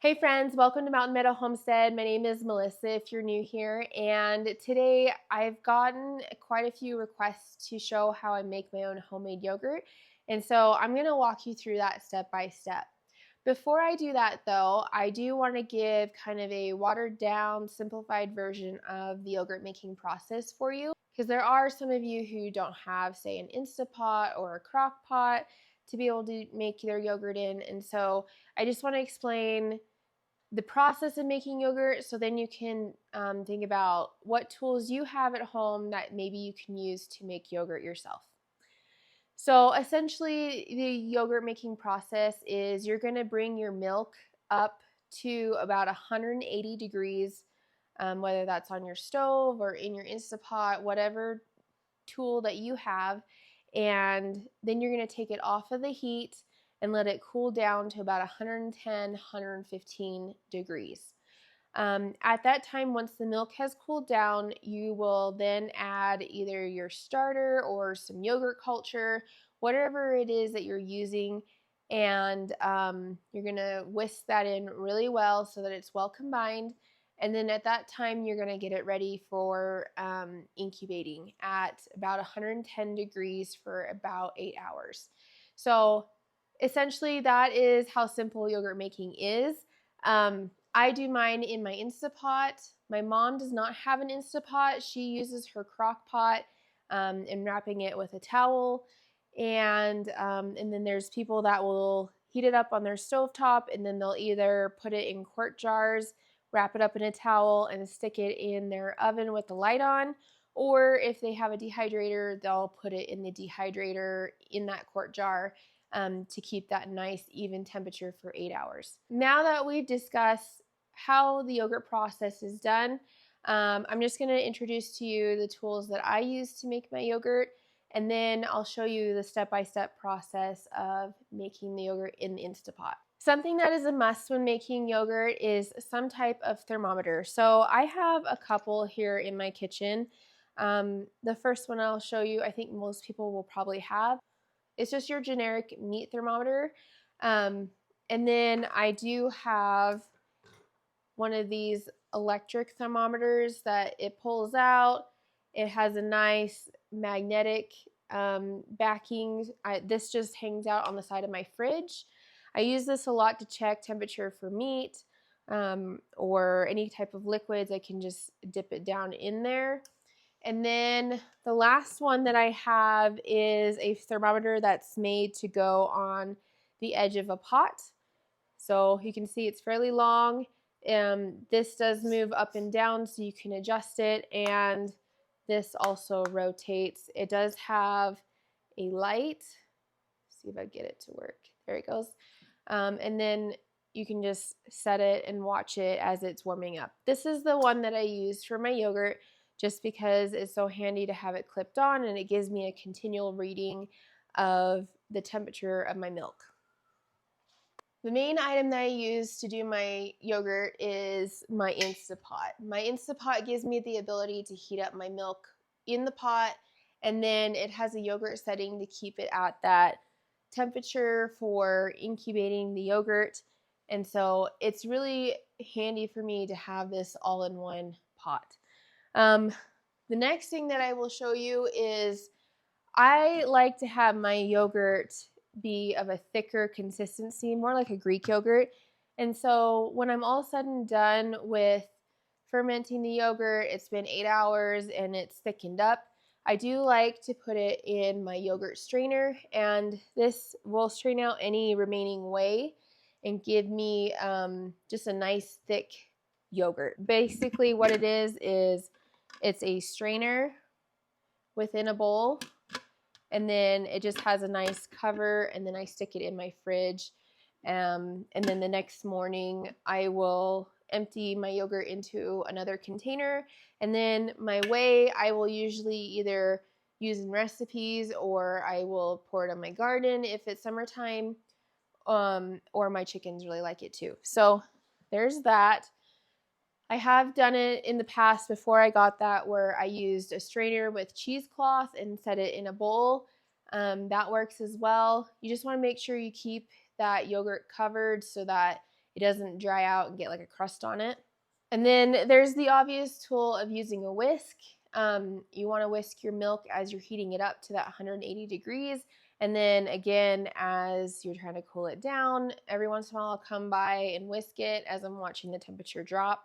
Hey friends, welcome to Mountain Meadow Homestead. My name is Melissa if you're new here, and today I've gotten quite a few requests to show how I make my own homemade yogurt, and so I'm going to walk you through that step by step. Before I do that though, I do want to give kind of a watered down, simplified version of the yogurt making process for you, because there are some of you who don't have, say, an Instapot or a crock pot to be able to make their yogurt in, and so I just want to explain the process of making yogurt, so then you can think about what tools you have at home that maybe you can use to make yogurt yourself. So essentially, the yogurt making process is you're going to bring your milk up to about 180 degrees, whether that's on your stove or in your Instapot, whatever tool that you have, and then you're going to take it off of the heat and let it cool down to about 110, 115 degrees. At that time, once the milk has cooled down, you will then add either your starter or some yogurt culture, whatever it is that you're using, and you're going to whisk that in really well so that it's well combined. And then at that time, you're going to get it ready for incubating at about 110 degrees for about 8 hours. So essentially, that is how simple yogurt making is. I do mine in my Instapot. My mom does not have an Instapot. She uses her crock pot and wrapping it with a towel. And then there's people that will heat it up on their stovetop, and then they'll either put it in quart jars, wrap it up in a towel, and stick it in their oven with the light on. Or if they have a dehydrator, they'll put it in the dehydrator in that quart jar to keep that nice even temperature for 8 hours. Now that we've discussed how the yogurt process is done, I'm just going to introduce to you the tools that I use to make my yogurt, and then I'll show you the step-by-step process of making the yogurt in the Instapot. Something that is a must when making yogurt is some type of thermometer. So I have a couple here in my kitchen. The first one I'll show you, I think most people will probably have. It's just your generic meat thermometer. And then I do have one of these electric thermometers that it pulls out. It has a nice magnetic backing. This just hangs out on the side of my fridge. I use this a lot to check temperature for meat or any type of liquids. I can just dip it down in there. And then the last one that I have is a thermometer that's made to go on the edge of a pot. So you can see it's fairly long. This does move up and down so you can adjust it, and this also rotates. It does have a light. Let's see if I get it to work. There it goes. And then you can just set it and watch it as it's warming up. This is the one that I use for my yogurt just because it's so handy to have it clipped on, and it gives me a continual reading of the temperature of my milk. The main item that I use to do my yogurt is my Instapot. My Instapot gives me the ability to heat up my milk in the pot, and then it has a yogurt setting to keep it at that temperature for incubating the yogurt. And so it's really handy for me to have this all in one pot. The next thing that I will show you is I like to have my yogurt be of a thicker consistency, more like a Greek yogurt. And so when I'm all said and done with fermenting the yogurt, it's been 8 hours and it's thickened up, I do like to put it in my yogurt strainer, and this will strain out any remaining whey and give me just a nice thick yogurt. Basically what it is it's a strainer within a bowl, and then it just has a nice cover, and then I stick it in my fridge. And then the next morning I will empty my yogurt into another container, and then my whey I will usually either use in recipes, or I will pour it on my garden if it's summertime, or my chickens really like it too. So there's that. I have done it in the past before I got that, where I used a strainer with cheesecloth and set it in a bowl. That works as well. You just want to make sure you keep that yogurt covered so that it doesn't dry out and get like a crust on it. And then there's the obvious tool of using a whisk. You want to whisk your milk as you're heating it up to that 180 degrees. And then again, as you're trying to cool it down, every once in a while I'll come by and whisk it as I'm watching the temperature drop.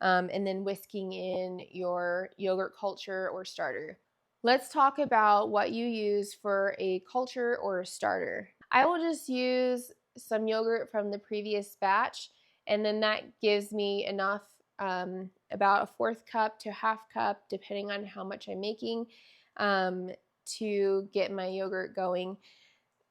And then whisking in your yogurt culture or starter. Let's talk about what you use for a culture or a starter. I will just use some yogurt from the previous batch, and then that gives me enough, about a 1/4 cup to 1/2 cup, depending on how much I'm making, to get my yogurt going.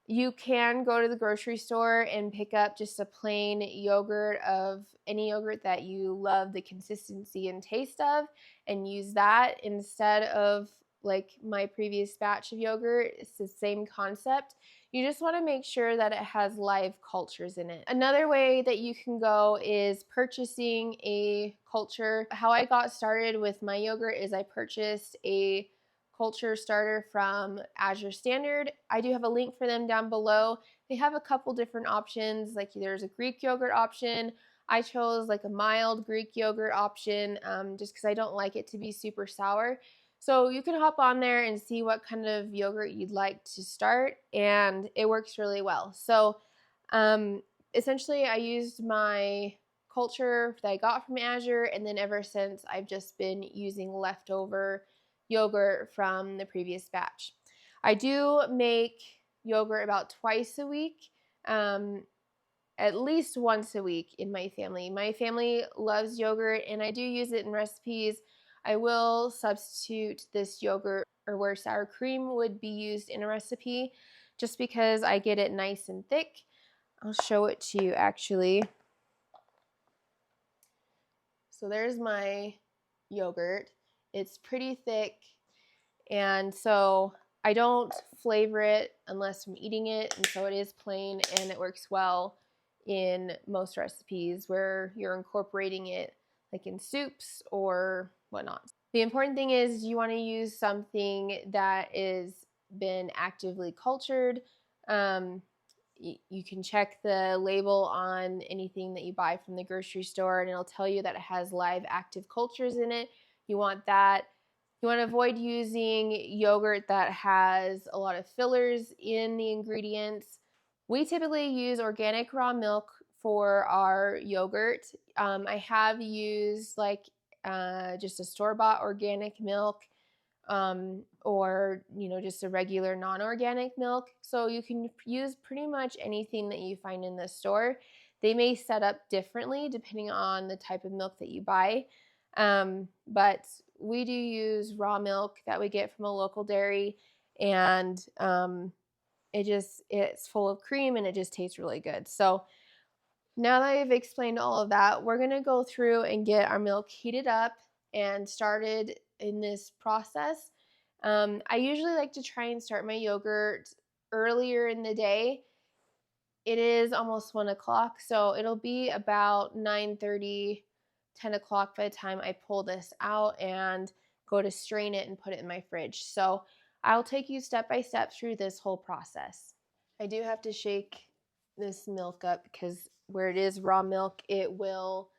You can go to the grocery store and pick up just a plain yogurt of any yogurt that you love the consistency and taste of, and use that instead of like my previous batch of yogurt. It's the same concept. You just want to make sure that it has live cultures in it. Another way that you can go is purchasing a culture. How I got started with my yogurt is I purchased a culture starter from Azure Standard. I do have a link for them down below. They have a couple different options, like there's a Greek yogurt option. I chose like a mild Greek yogurt option, just because I don't like it to be super sour. So you can hop on there and see what kind of yogurt you'd like to start, and it works really well. So essentially I used my culture that I got from Azure, and then ever since I've just been using leftover yogurt from the previous batch. I do make yogurt about twice a week, at least once a week in my family. My family loves yogurt, and I do use it in recipes. I will substitute this yogurt or where sour cream would be used in a recipe, just because I get it nice and thick. I'll show it to you actually. So there's my yogurt. It's pretty thick, and so I don't flavor it unless I'm eating it, and so it is plain, and it works well in most recipes where you're incorporating it like in soups or whatnot. The important thing is you want to use something that is been actively cultured. You can check the label on anything that you buy from the grocery store, and it'll tell you that it has live active cultures in it. You want that. You want to avoid using yogurt that has a lot of fillers in the ingredients. We typically use organic raw milk for our yogurt. I have used like just a store-bought organic milk, or just a regular non-organic milk. So you can use pretty much anything that you find in the store. They may set up differently depending on the type of milk that you buy, but we do use raw milk that we get from a local dairy, and it's full of cream and it just tastes really good. So now that I've explained all of that, we're going to go through and get our milk heated up and started in this process. I usually like to try and start my yogurt earlier in the day. It is almost 1 o'clock, so it'll be about 9:30, 10 o'clock by the time I pull this out and go to strain it and put it in my fridge. So I'll take you step by step through this whole process. I do have to shake this milk up because where it is raw milk, it will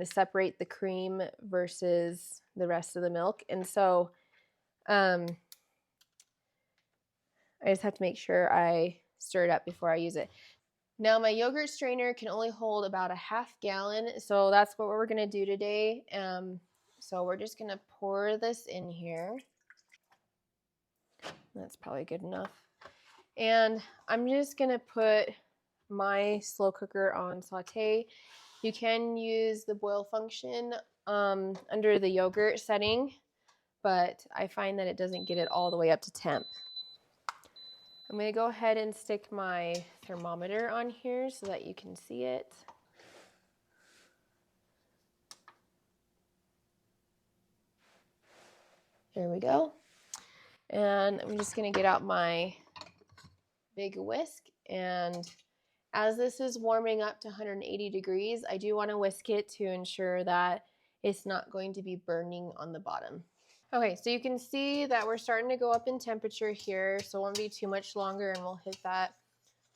separate the cream versus the rest of the milk. And so I just have to make sure I stir it up before I use it. Now my yogurt strainer can only hold about a 1/2 gallon, so that's what we're going to do today. So we're just going to pour this in here. That's probably good enough. And I'm just going to put my slow cooker on saute. You can use the boil function under the yogurt setting, but I find that it doesn't get it all the way up to temp. I'm going to go ahead and stick my thermometer on here so that you can see it. There we go. And I'm just going to get out my big whisk, and as this is warming up to 180 degrees, I do want to whisk it to ensure that it's not going to be burning on the bottom. Okay, so you can see that we're starting to go up in temperature here, so it won't be too much longer and we'll hit that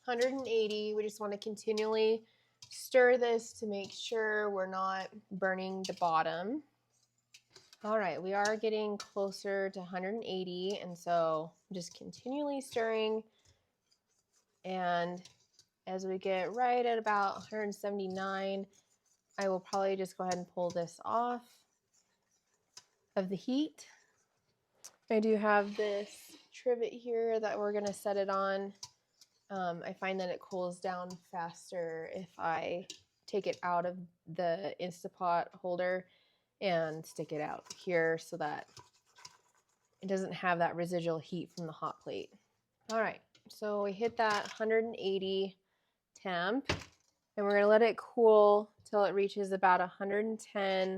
180. We just want to continually stir this to make sure we're not burning the bottom. All right, we are getting closer to 180, and so I'm just continually stirring. And as we get right at about 179, I will probably just go ahead and pull this off of the heat. I do have this trivet here that we're gonna set it on. I find that it cools down faster if I take it out of the Instapot holder and stick it out here so that it doesn't have that residual heat from the hot plate. All right, so we hit that 180 temp, and we're gonna let it cool till it reaches about 110,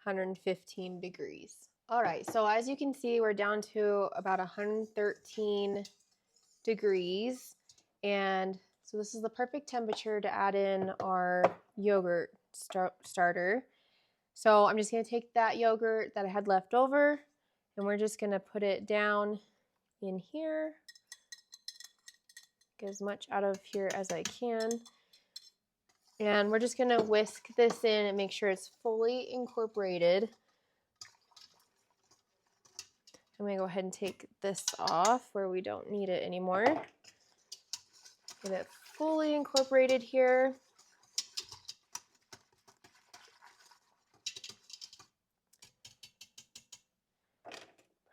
115 degrees. All right, so as you can see, we're down to about 113 degrees, and so this is the perfect temperature to add in our yogurt starter. So I'm just going to take that yogurt that I had left over, and we're just going to put it down in here, get as much out of here as I can, and we're just going to whisk this in and make sure it's fully incorporated. I'm going to go ahead and take this off where we don't need it anymore. Get it fully incorporated here.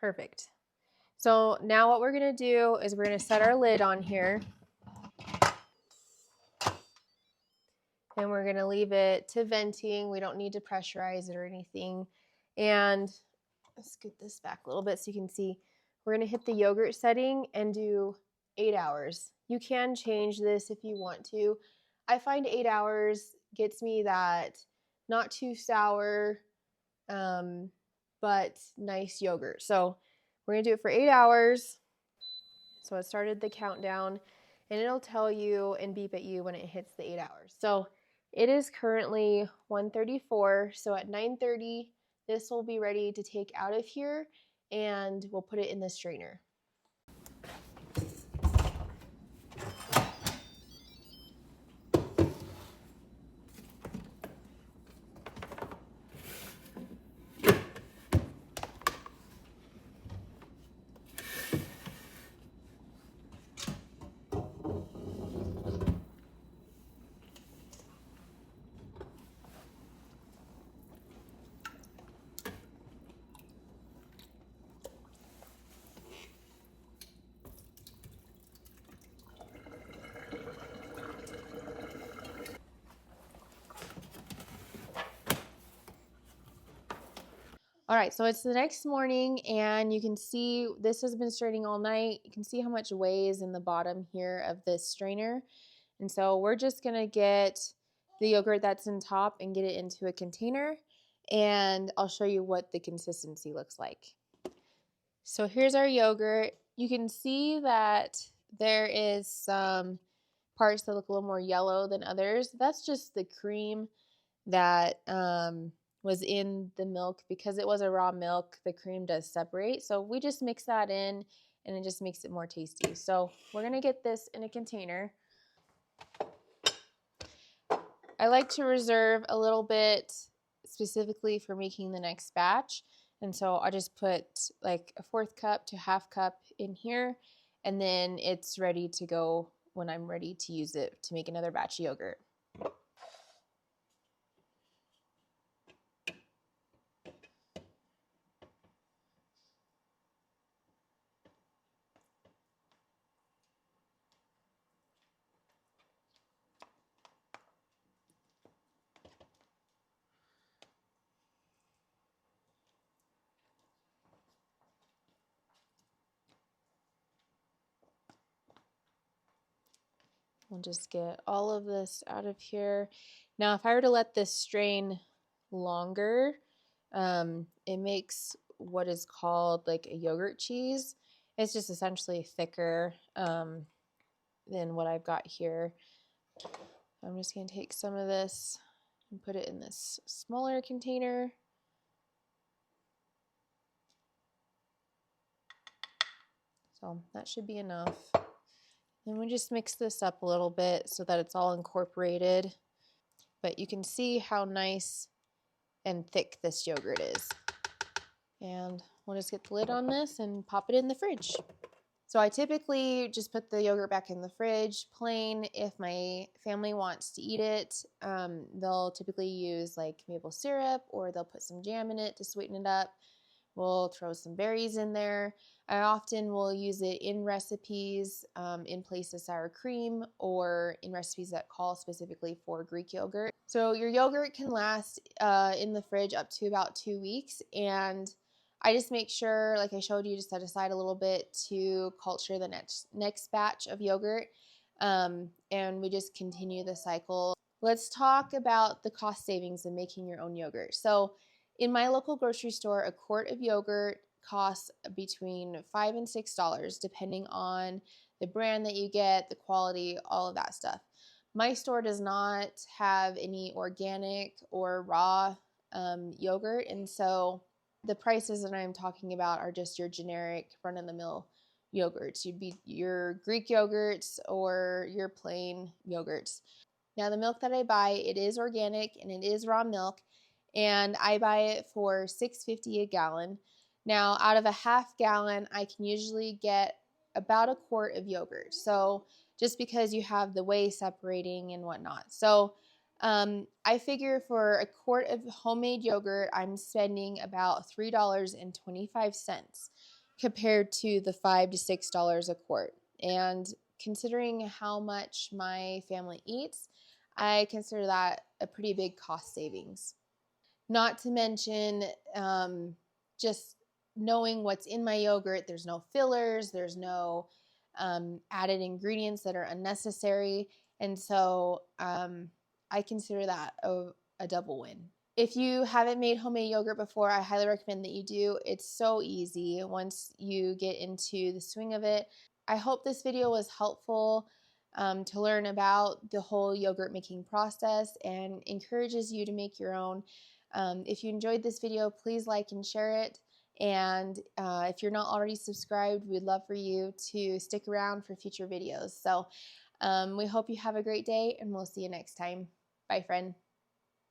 Perfect. So now what we're going to do is we're going to set our lid on here. And we're going to leave it to venting. We don't need to pressurize it or anything. And let's scoot this back a little bit so you can see. We're going to hit the yogurt setting and do 8 hours. You can change this if you want to. I find 8 hours gets me that not too sour, but nice yogurt. So we're going to do it for 8 hours. So I started the countdown, and it'll tell you and beep at you when it hits the 8 hours. So it is currently 1:34, so at 9:30, this will be ready to take out of here, and we'll put it in the strainer. All right, so it's the next morning, and you can see this has been straining all night. You can see how much whey is in the bottom here of this strainer. And so we're just gonna get the yogurt that's in top and get it into a container, and I'll show you what the consistency looks like. So here's our yogurt. You can see that there is some parts that look a little more yellow than others. That's just the cream that was in the milk. Because it was a raw milk, the cream does separate. So we just mix that in, and it just makes it more tasty. So we're gonna get this in a container. I like to reserve a little bit specifically for making the next batch. And so I just put like a 1/4 cup to 1/2 cup in here, and then it's ready to go when I'm ready to use it to make another batch of yogurt. We'll just get all of this out of here. Now, if I were to let this strain longer, it makes what is called like a yogurt cheese. It's just essentially thicker than what I've got here. I'm just going to take some of this and put it in this smaller container. So that should be enough. And we just mix this up a little bit so that it's all incorporated. But you can see how nice and thick this yogurt is. And we'll just get the lid on this and pop it in the fridge. So I typically just put the yogurt back in the fridge plain. If my family wants to eat it, they'll typically use like maple syrup, or they'll put some jam in it to sweeten it up. We'll throw some berries in there. I often will use it in recipes in place of sour cream, or in recipes that call specifically for Greek yogurt. So your yogurt can last in the fridge up to about 2 weeks, and I just make sure, like I showed you, to set aside a little bit to culture the next batch of yogurt, and we just continue the cycle. Let's talk about the cost savings of making your own yogurt. So in my local grocery store, a quart of yogurt costs between $5 and $6, depending on the brand that you get, the quality, all of that stuff. My store does not have any organic or raw yogurt, and so the prices that I'm talking about are just your generic run-of-the-mill yogurts. You'd be your Greek yogurts or your plain yogurts. Now, the milk that I buy, it is organic and it is raw milk, and I buy it for $6.50 a gallon. Now, out of a half gallon, I can usually get about a quart of yogurt. So just because you have the whey separating and whatnot. So I figure for a quart of homemade yogurt, I'm spending about $3.25 compared to the $5 to $6 a quart. And considering how much my family eats, I consider that a pretty big cost savings. Not to mention just knowing what's in my yogurt. There's no fillers, there's no added ingredients that are unnecessary. And so I consider that a double win. If you haven't made homemade yogurt before, I highly recommend that you do. It's so easy once you get into the swing of it. I hope this video was helpful to learn about the whole yogurt making process and encourages you to make your own. If you enjoyed this video, please like and share it. And if you're not already subscribed, we'd love for you to stick around for future videos. So we hope you have a great day, and we'll see you next time. Bye, friend.